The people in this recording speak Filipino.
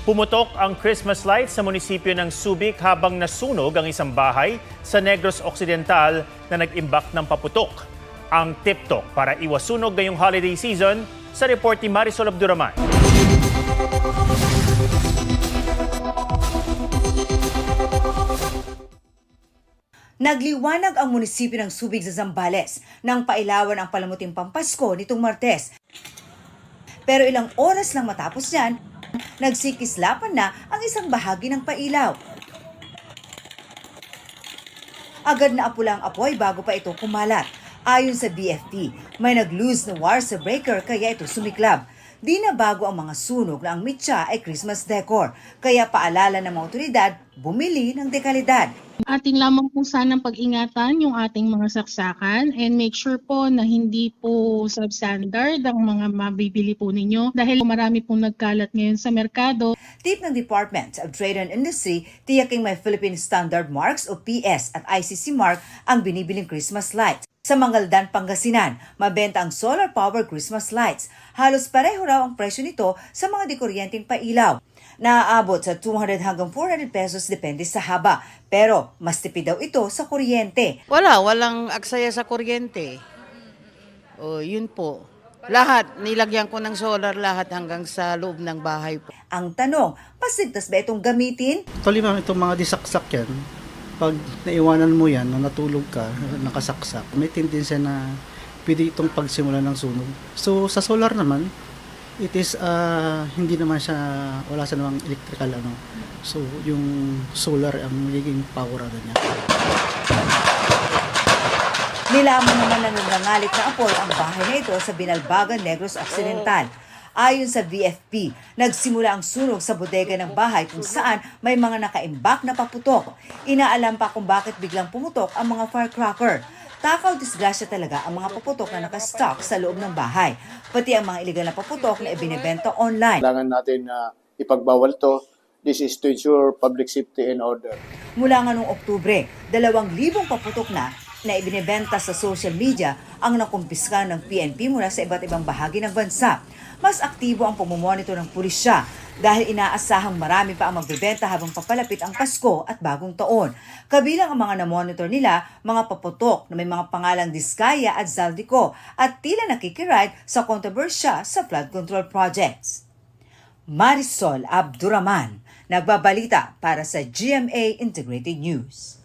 Pumutok ang Christmas lights sa munisipyo ng Subic habang nasunog ang isang bahay sa Negros Occidental na nag-imbak ng paputok. Ang TikTok para iwas sunog ngayong holiday season sa report ni Marisol Abduraman. Nagliwanag ang munisipyo ng Subic sa Zambales nang pailawan ang palamuting pampasko nitong Martes. Pero ilang oras lang matapos yan, nagsikislapan na ang isang bahagi ng pailaw. Agad na apula ang apoy bago pa ito kumalat. Ayon sa BFP, may nag-loose na wire sa breaker kaya ito sumiklab. Di na bago ang mga sunog na ang mitsa ay Christmas decor, kaya paalala ng mga otoridad, bumili ng dekalidad. Ating lamang po sanang pag-ingatan yung ating mga saksakan and make sure po na hindi po substandard ang mga mabibili po ninyo dahil marami pong nagkalat ngayon sa merkado. Tip ng Department of Trade and Industry, tiyaking may Philippine Standard Marks o PS at ICC mark ang binibiling Christmas lights. Sa Mangaldan, Pangasinan, mabenta ang solar power Christmas lights. Halos pareho raw ang presyo nito sa mga dekuryenteng pailaw. Naaabot sa 200 hanggang 400 pesos depende sa haba. Pero mas tipid daw ito sa kuryente. Walang aksaya sa kuryente. O, yun po. Lahat, nilagyan ko ng solar lahat hanggang sa loob ng bahay po. Ang tanong, pasigtas ba itong gamitin? Actually, ma'am, itong mga disaksak yan, pag naiwanan mo yan, na natulog ka, nakasaksak, may tendensya na pwede itong pagsimula ng sunog. So, sa solar naman, it is, hindi naman siya, wala sa namang electrical, So, yung solar ang magiging power niya. Nilamon naman ng nangangalit na apoy ang bahay na ito sa Binalbagan, Negros Occidental. Ayon sa VFP, nagsimula ang sunog sa bodega ng bahay kung saan may mga nakaimbak na paputok. Inaalam pa kung bakit biglang pumutok ang mga firecracker. Takaw disgrasya talaga ang mga paputok na nakastock sa loob ng bahay, pati ang mga iligal na paputok na ibinebenta online. Kailangan natin na ipagbawal to. This is to ensure public safety and order. Mula nga noong Oktubre, 2,000 paputok na ibinebenta sa social media ang nakumpiska ng PNP mula sa iba't ibang bahagi ng bansa. Mas aktibo ang pamumonitor ng pulisya dahil inaasahang marami pa ang magbebenta habang papalapit ang Pasko at Bagong Taon. Kabilang ang mga namonitor nila, mga paputok na may mga pangalang Diskaya at Zaldico at tila nakikiride sa kontrobersya sa flood control projects. Marisol Abduraman, nagbabalita para sa GMA Integrated News.